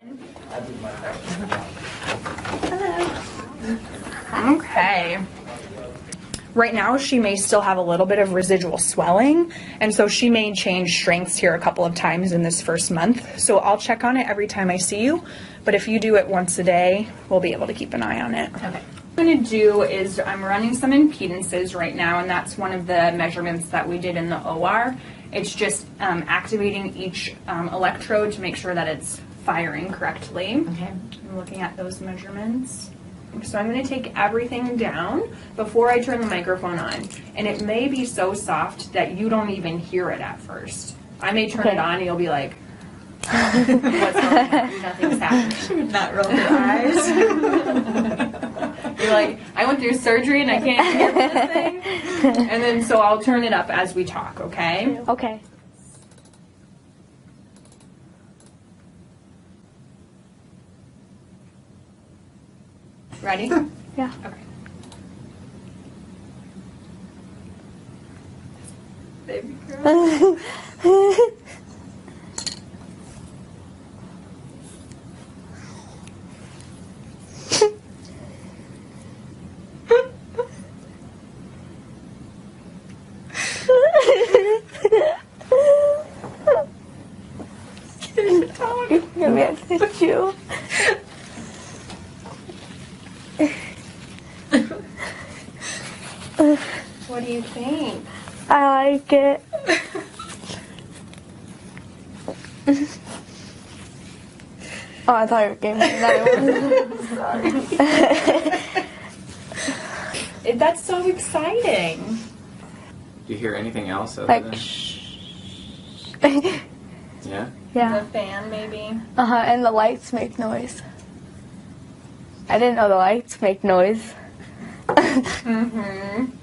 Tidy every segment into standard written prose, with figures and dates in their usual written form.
Hello. Okay. Right now, she may still have a little bit of residual swelling, and so she may change strengths here a couple of times in this first month. So I'll check on it every time I see you, but if you do it once a day, we'll be able to keep an eye on it. Okay. What I'm going to do is I'm running some impedances right now, and that's one of the measurements that we did in the OR. It's just activating each electrode to make sure that it's firing correctly. Okay. I'm looking at those measurements. So I'm going to take everything down before I turn the microphone on. And it may be so soft that you don't even hear it at first. I may turn it on and you'll be like, what's going on? Nothing's happening. She would not roll her eyes. You're like, I went through surgery and I can't hear this thing. And then so I'll turn it up as we talk, okay? Okay. Ready? Yeah. Okay. Baby girl. Give me a tissue. What do you think? I like it. Oh, I thought you were giving me another one. Sorry. That's so exciting. Do you hear anything else other Like, than... Yeah? Yeah. The fan, maybe. And the lights make noise. I didn't know the lights make noise. Mm-hmm.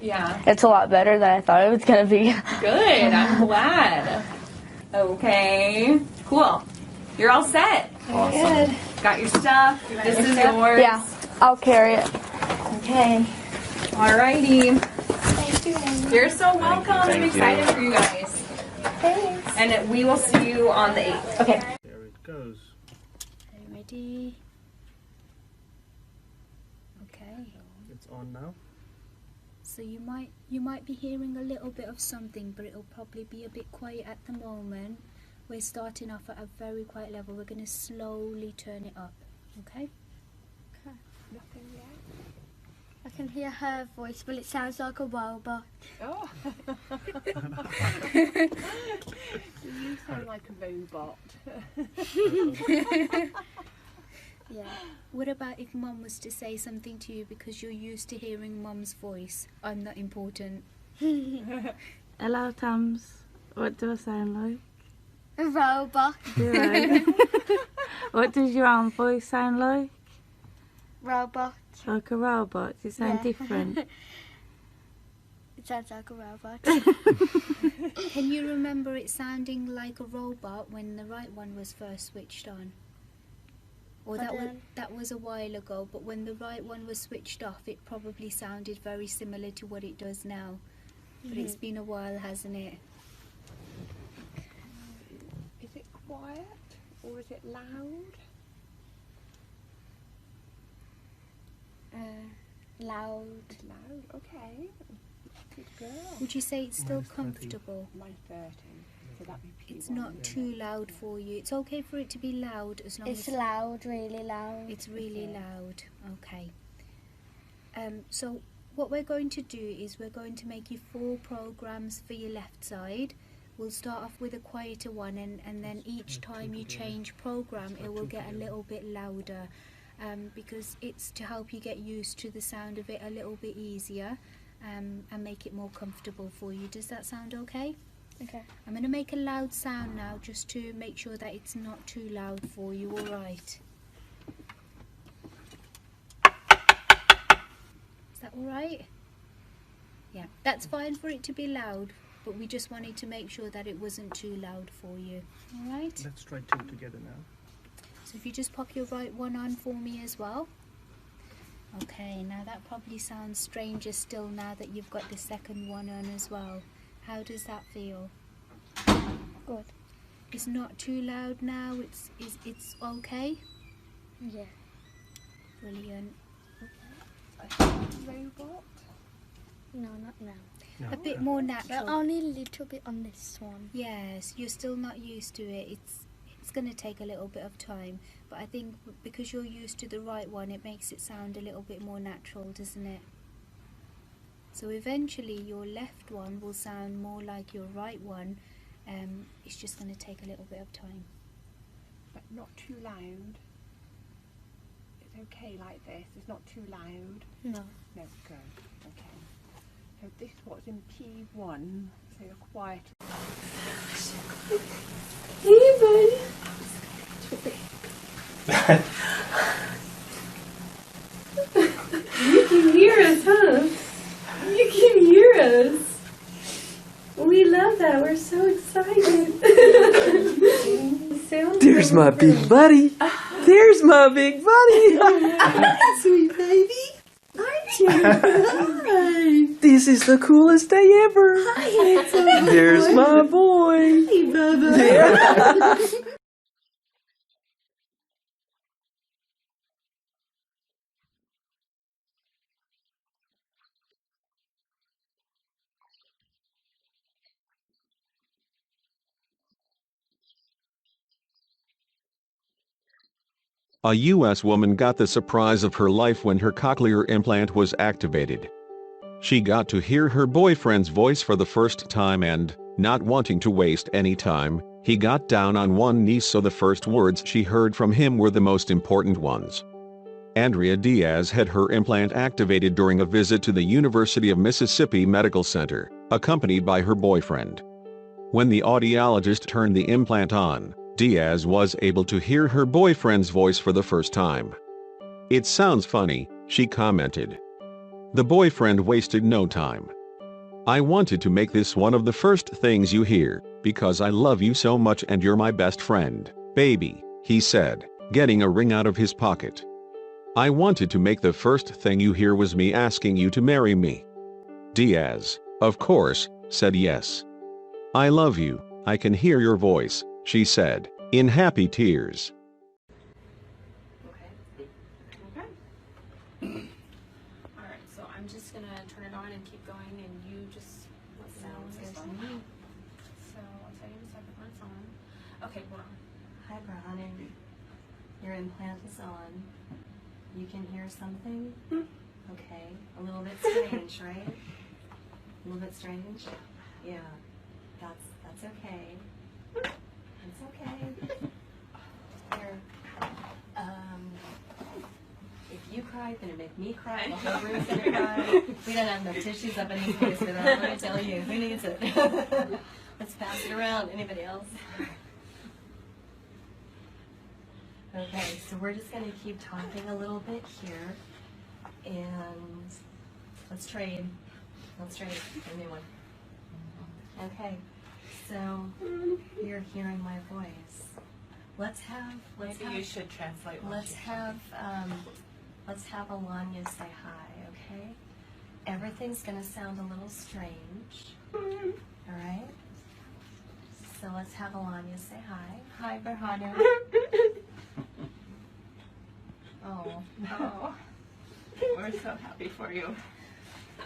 Yeah. It's a lot better than I thought it was gonna be. Good. I'm glad. Okay. Cool. You're all set. Awesome. Good. Got your stuff. This is yours. Yeah, I'll carry it. Okay. Alrighty. Thank you. You're so welcome. I'm Thank you. excited for you guys. Thanks. And we will see you on the 8th. Okay. There it goes. Are you ready? Okay. It's on now. So you might be hearing a little bit of something, but it'll probably be a bit quiet at the moment. We're starting off at a very quiet level. We're going to slowly turn it up. Okay? Okay. Nothing yet. I can hear her voice, but it sounds like a robot. Oh. You sound like a robot. Yeah. What about if Mum was to say something to you because you're used to hearing Mum's voice? I'm not important. Hello, Tams. What do I sound like? A robot. Do I? What does your own voice sound like? Robot. Like a robot? Does it sound different? It sounds like a robot. Can you remember it sounding like a robot when the right one was first switched on? Or that was a while ago, but when the right one was switched off, it probably sounded very similar to what it does now. But it's been a while, hasn't it? Is it quiet or is it loud? Loud. Loud, okay. Good girl. Would you say it's still Mine's 30. comfortable? Mine's 30, so that'd be P1. It's not too loud for you. It's okay for it to be loud as long It's as loud, really loud. it's really loud. Okay. So what we're going to do is we're going to make you 4 programs for your left side. We'll start off with a quieter one, and then each time you change program, it will get a little bit louder, because it's to help you get used to the sound of it a little bit easier, and make it more comfortable for you. Does that sound okay? Okay. I'm going to make a loud sound now just to make sure that it's not too loud for you, alright? Is that alright? Yeah, that's fine for it to be loud, but we just wanted to make sure that it wasn't too loud for you, alright? Let's try 2 together now. So if you just pop your right one on for me as well. Okay, now that probably sounds stranger still now that you've got the second one on as well. How does that feel? Good. It's not too loud now. It's okay. Yeah. Brilliant. Robot? No, not now. No. A bit more But natural. only a little bit on this one. Yes, you're still not used to it. It's going to take a little bit of time, but I think because you're used to the right one, it makes it sound a little bit more natural, doesn't it? So eventually your left one will sound more like your right one. It's just going to take a little bit of time. But not too loud. It's okay like this. It's not too loud. No. No, good. Okay. So this was in P1. So you're quiet. Hey, buddy. You can hear us, huh? You can hear us. We love that. We're so excited. There's my big buddy. There's my big buddy. Sweet baby. Aren't you? Hi. This is the coolest day ever. Hi, handsome. There's my boy. Hey, Bubba. A U.S. woman got the surprise of her life when her cochlear implant was activated. She got to hear her boyfriend's voice for the first time and, not wanting to waste any time, he got down on one knee so the first words she heard from him were the most important ones. Andrea Diaz had her implant activated during a visit to the University of Mississippi Medical Center, accompanied by her boyfriend. When the audiologist turned the implant on, Diaz was able to hear her boyfriend's voice for the first time. "It sounds funny," she commented. The boyfriend wasted no time. "I wanted to make this one of the first things you hear, because I love you so much and you're my best friend, baby," he said, getting a ring out of his pocket. "I wanted to make the first thing you hear was me asking you to marry me." Diaz, of course, said yes. "I love you, I can hear your voice," she said, in happy tears. Alright, so I'm just gonna turn it on and keep going and you just let me know when it's on. So I'll tell you in a second when it's on. Okay, we're on. Hi, Brownie. Your implant is on. You can hear something? Okay. A little bit strange, right? A little bit strange? Yeah. That's okay. It's okay. Here. If you cry, then it make me cry. The whole room's gonna cry. We don't have enough tissues up in this place for that. Let me tell you, who needs it? Let's pass it around. Anybody else? Okay, so we're just gonna keep talking a little bit here, and let's trade. Let's trade. Give me one. Okay, so you're hearing my voice. Let's have. You should translate. Let's have Alanya say hi, okay? Everything's gonna sound a little strange. All right. So let's have Alanya say hi. Hi, Berhanu. Oh, we're so happy for you.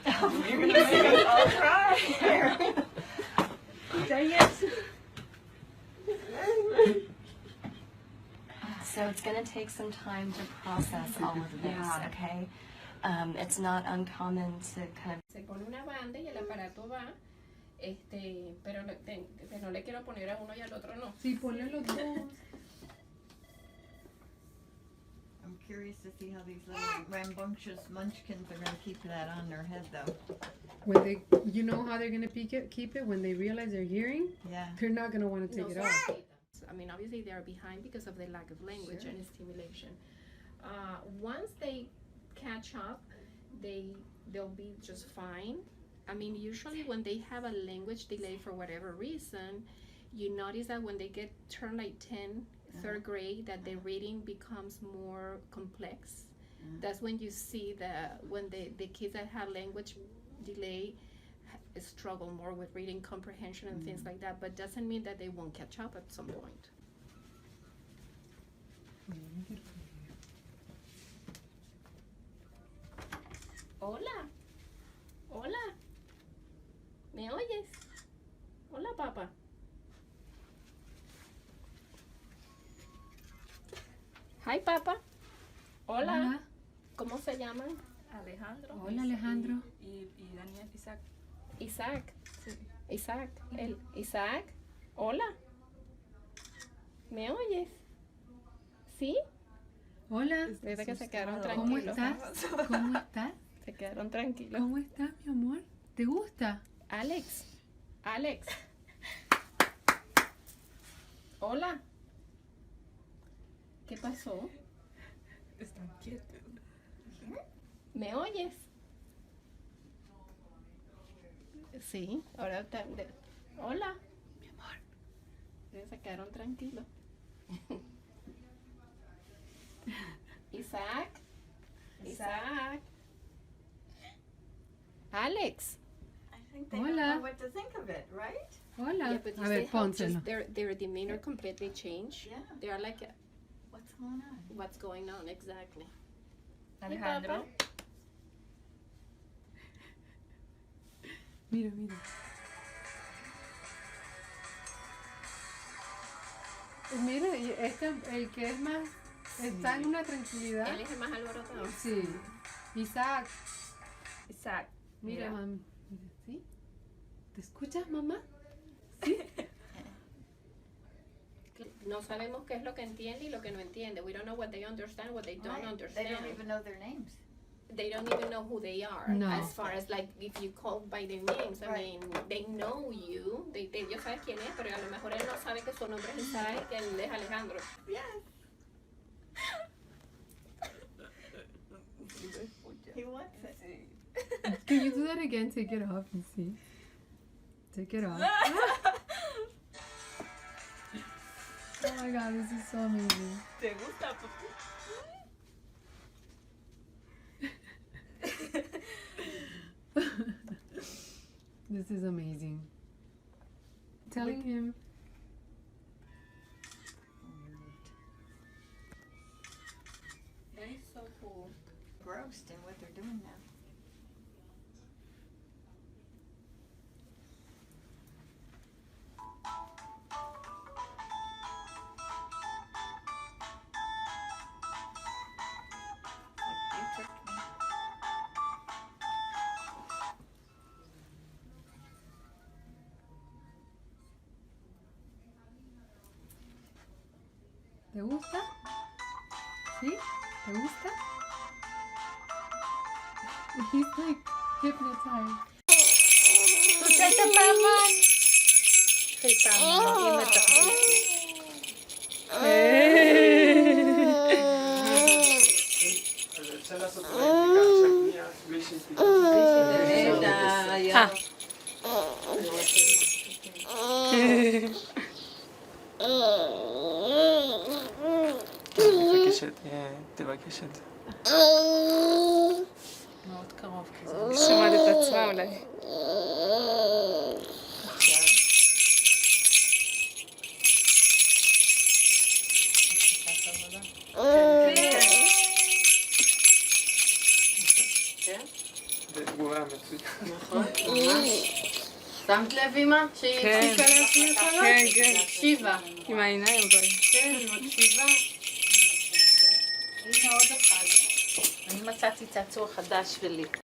You're gonna make us all cry. Dang it. So it's going to take some time to process all of this, okay? It's not uncommon to kind of... Se pone una banda y el aparato va, pero no le quiero poner a uno y al otro no. Sí, ponle los dos. I'm curious to see how these little rambunctious munchkins are going to keep that on their head, though. When they, you know how they're gonna keep it when they realize they're hearing. Yeah. They're not gonna want to take it off. I mean, obviously they are behind because of the lack of language and stimulation. Once they catch up, they'll be just fine. I mean, usually when they have a language delay for whatever reason, you notice that when they turn like 10, third grade, that the reading becomes more complex. That's when you see when the kids that have language delay struggle more with reading comprehension and things like that, but doesn't mean that they won't catch up at some point. Hola. Hola. ¿Me oyes? Hola, papá. Hi, papá. Hola. Hola. ¿Cómo se llaman? Alejandro. Hola, Alejandro. Y Daniel, Isaac. Isaac. Sí. Isaac. Isaac. Hola. ¿Me oyes? ¿Sí? Hola. Desde que se quedaron ¿Cómo tranquilos. estás? ¿Cómo estás? Se quedaron tranquilos. ¿Cómo estás, mi amor? ¿Te gusta? Alex. Alex. Hola. ¿Qué pasó? Están quietos. ¿Me oyes? Sí, ahora hola. Mi amor. Se quedaron tranquilos. Isaac. Isaac. Alex. I think they Hola. don't know what to think of it, right? Hola. Yeah, but you A see ver, how pónselo. just their demeanor completely changed. Yeah. They are like, What's going on? what's going on exactly? Alejandro. Mira, mira. Mira, y el que es más, está en una tranquilidad. Él es el más alborotado. Sí. Isaac. Isaac. Mira, mami. Mira, ¿sí? ¿Te escuchas, mamá? Sí. No sabemos qué es lo que entiende y lo que no entiende. We don't know what they understand, what they don't Right. understand. They don't even know their names. They don't even know who they are. No. As far as like if you call by their names, I Right. mean, they know you. Ellos saben quién es, pero a lo mejor él no sabe que su nombre es Isaac y que él es Alejandro. Yes. He wants it. Can you do that again? Take it off and see. Take it off. Oh my god, this is so amazing. ¿Te gusta, papi? This is amazing. Telling him. That is so cool. Grossed in what they're doing now. Like, you tricked me. ¿Te gusta? ¿Sí? ¿Te gusta? He's like hypnotized. Pusiste Paimon. Hey, Paimon, you with the תבקש את זה. מאוד קרוב כזה. שומעת את עצמה אולי. זה תגובה מצוינת. נכון, ממש. שמת לב, אמא? שהיא הפסיקה להפעיל קולות? כן, כן. הקשיבה. עם העיניים אבל. כן, היא מקשיבה. הנה עוד אחד. אני מצאתי צעצוע חדש שלי.